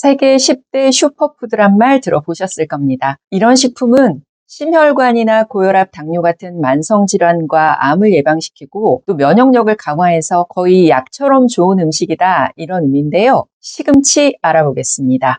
세계 10대 슈퍼푸드란 말 들어보셨을 겁니다. 이런 식품은 심혈관이나 고혈압, 당뇨 같은 만성질환과 암을 예방시키고 또 면역력을 강화해서 거의 약처럼 좋은 음식이다, 이런 의미인데요. 시금치 알아보겠습니다.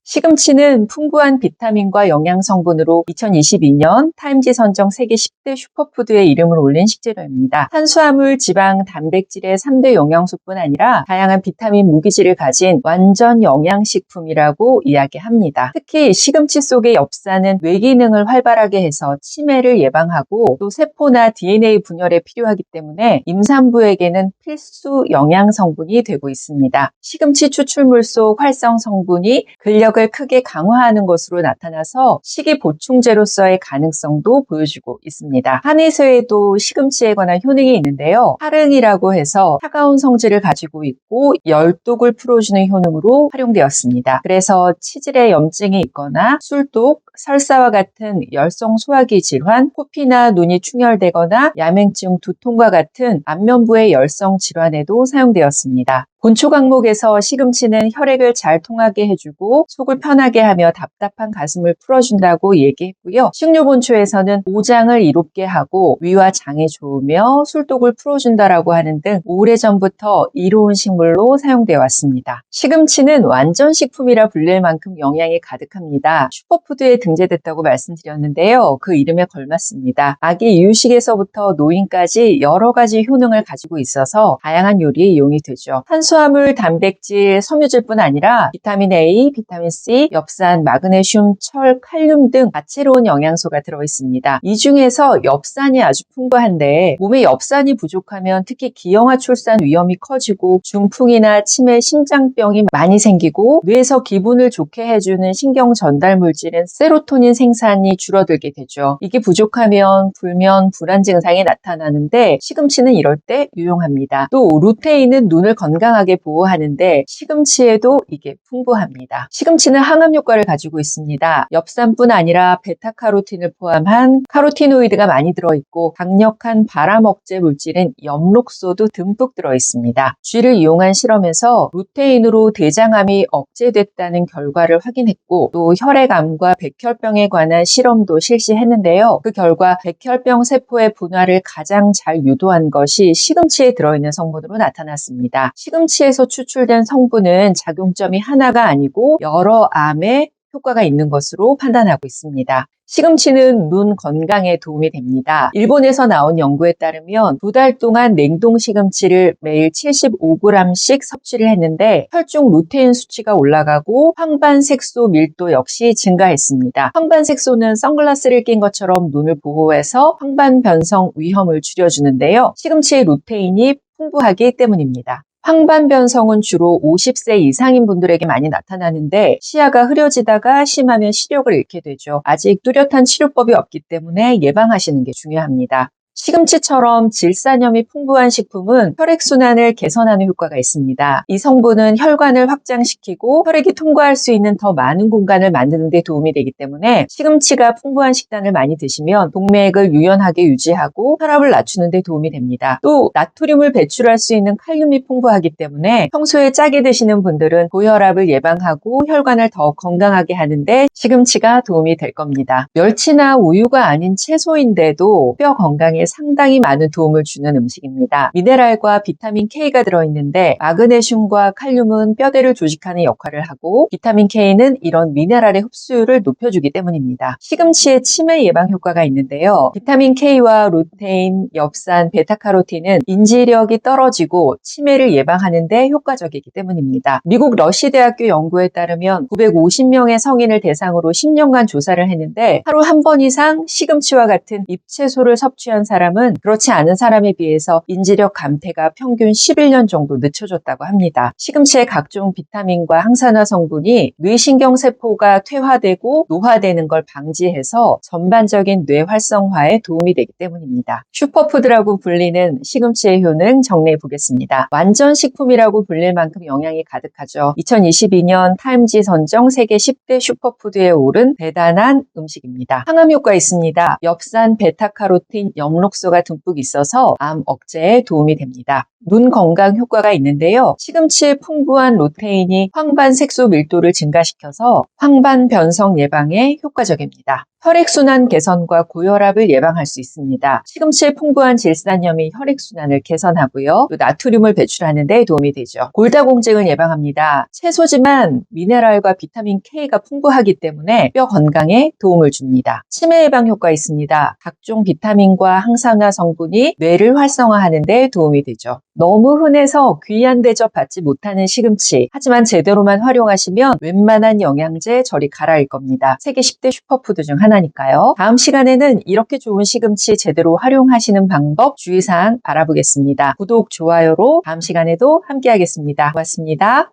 시금치는 풍부한 비타민과 영양 성분으로 2022년 타임지 선정 세계 10대 슈퍼푸드에 이름을 올린 식재료입니다. 탄수화물, 지방, 단백질의 3대 영양소뿐 아니라 다양한 비타민 무기질을 가진 완전 영양식품이라고 이야기합니다. 특히 시금치 속의 엽산은 뇌기능을 활발하게 해서 치매를 예방하고 또 세포나 DNA 분열에 필요하기 때문에 임산부에게는 필수 영양 성분이 되고 있습니다. 시금치 추출물 속 활성 성분이 근력을 크게 강화하는 것으로 나타나서 식이 보충제로서의 가능성도 보여주고 있습니다. 한의사에도 시금치에 관한 효능이 있는데요. 활응이라고 해서 차가운 성질을 가지고 있고 열독을 풀어주는 효능으로 활용되었습니다. 그래서 치질에 염증이 있거나 술독, 설사와 같은 열성 소화기 질환, 코피나 눈이 충혈되거나 야맹증, 두통과 같은 안면부의 열성 질환에도 사용되었습니다. 본초 강목에서 시금치는 혈액을 잘 통하게 해주고 속을 편하게 하며 답답한 가슴을 풀어준다고 얘기했고요. 식료본초에서는 오장을 이롭게 하고 위와 장에 좋으며 술독을 풀어준다라고 하는 등 오래전부터 이로운 식물로 사용되어 왔습니다. 시금치는 완전식품이라 불릴 만큼 영양이 가득합니다. 슈퍼푸드에 등재됐다고 말씀드렸는데요. 그 이름에 걸맞습니다. 아기 이유식에서부터 노인까지 여러 가지 효능을 가지고 있어서 다양한 요리에 이용이 되죠. 탄수화물, 단백질, 섬유질뿐 아니라 비타민 A, 비타민 C, 엽산, 마그네슘, 철, 칼륨 등 다채로운 영양소가 들어있습니다. 이 중에서 엽산이 아주 풍부한데 몸에 엽산이 부족하면 특히 기형아 출산 위험이 커지고 중풍이나 치매, 심장병이 많이 생기고 뇌에서 기분을 좋게 해주는 신경 전달 물질인 세로토닌 생산이 줄어들게 되죠. 이게 부족하면 불면, 불안 증상이 나타나는데 시금치는 이럴 때 유용합니다. 또 루테인은 눈을 건강하게 보호하는데 시금치에도 이게 풍부합니다. 시금치는 항암 효과를 가지고 있습니다. 엽산뿐 아니라 베타카로틴을 포함한 카로티노이드가 많이 들어있고 강력한 발암 억제 물질인 엽록소도 듬뿍 들어있습니다. 쥐를 이용한 실험에서 루테인으로 대장암이 억제됐다는 결과를 확인했고 또 혈액암과 백혈병에 관한 실험도 실시했는데요. 그 결과 백혈병 세포의 분화를 가장 잘 유도한 것이 시금치에 들어있는 성분으로 나타났습니다. 시금치에서 추출된 성분은 작용점이 하나가 아니고 여러 암에 효과가 있는 것으로 판단하고 있습니다. 시금치는 눈 건강에 도움이 됩니다. 일본에서 나온 연구에 따르면 2달 동안 냉동 시금치를 매일 75g씩 섭취를 했는데 혈중 루테인 수치가 올라가고 황반색소 밀도 역시 증가했습니다. 황반색소는 선글라스를 낀 것처럼 눈을 보호해서 황반변성 위험을 줄여주는데요. 시금치의 루테인이 풍부하기 때문입니다. 황반변성은 주로 50세 이상인 분들에게 많이 나타나는데 시야가 흐려지다가 심하면 시력을 잃게 되죠. 아직 뚜렷한 치료법이 없기 때문에 예방하시는 게 중요합니다. 시금치처럼 질산염이 풍부한 식품은 혈액순환을 개선하는 효과가 있습니다. 이 성분은 혈관을 확장시키고 혈액이 통과할 수 있는 더 많은 공간을 만드는 데 도움이 되기 때문에 시금치가 풍부한 식단을 많이 드시면 동맥을 유연하게 유지하고 혈압을 낮추는 데 도움이 됩니다. 또 나트륨을 배출할 수 있는 칼륨이 풍부하기 때문에 평소에 짜게 드시는 분들은 고혈압을 예방하고 혈관을 더 건강하게 하는데 시금치가 도움이 될 겁니다. 멸치나 우유가 아닌 채소인데도 뼈 건강에 상당히 많은 도움을 주는 음식입니다. 미네랄과 비타민 K가 들어있는데 마그네슘과 칼륨은 뼈대를 조직하는 역할을 하고 비타민 K는 이런 미네랄의 흡수율을 높여주기 때문입니다. 시금치에 치매 예방 효과가 있는데요. 비타민 K와 루테인, 엽산, 베타카로틴은 인지력이 떨어지고 치매를 예방하는 데 효과적이기 때문입니다. 미국 러시대학교 연구에 따르면 950명의 성인을 대상으로 10년간 조사를 했는데 하루 한 번 이상 시금치와 같은 잎채소를 섭취한 사람은 그렇지 않은 사람에 비해서 인지력 감퇴가 평균 11년 정도 늦춰졌다고 합니다. 시금치의 각종 비타민과 항산화 성분이 뇌신경세포가 퇴화되고 노화되는 걸 방지해서 전반적인 뇌 활성화에 도움이 되기 때문입니다. 슈퍼푸드라고 불리는 시금치의 효능 정리해 보겠습니다. 완전식품이라고 불릴 만큼 영양이 가득하죠. 2022년 타임지 선정 세계 10대 슈퍼푸드에 오른 대단한 음식입니다. 항암 효과 있습니다. 엽산, 베타카로틴, 엽록 안옥소가 듬뿍 있어서 암 억제에 도움이 됩니다. 눈 건강 효과가 있는데요. 시금치의 풍부한 루테인이 황반 색소 밀도를 증가시켜서 황반 변성 예방에 효과적입니다. 혈액순환 개선과 고혈압을 예방할 수 있습니다. 시금치의 풍부한 질산염이 혈액순환을 개선하고요. 또 나트륨을 배출하는 데 도움이 되죠. 골다공증을 예방합니다. 채소지만 미네랄과 비타민 K가 풍부하기 때문에 뼈 건강에 도움을 줍니다. 치매 예방 효과 있습니다. 각종 비타민과 항산화 성분이 뇌를 활성화하는 데 도움이 되죠. 너무 흔해서 귀한 대접 받지 못하는 시금치. 하지만 제대로만 활용하시면 웬만한 영양제 저리 가라앉을 겁니다. 세계 10대 슈퍼푸드 중 하나니까요. 다음 시간에는 이렇게 좋은 시금치 제대로 활용하시는 방법, 주의사항 알아보겠습니다. 구독, 좋아요로 다음 시간에도 함께 하겠습니다. 고맙습니다.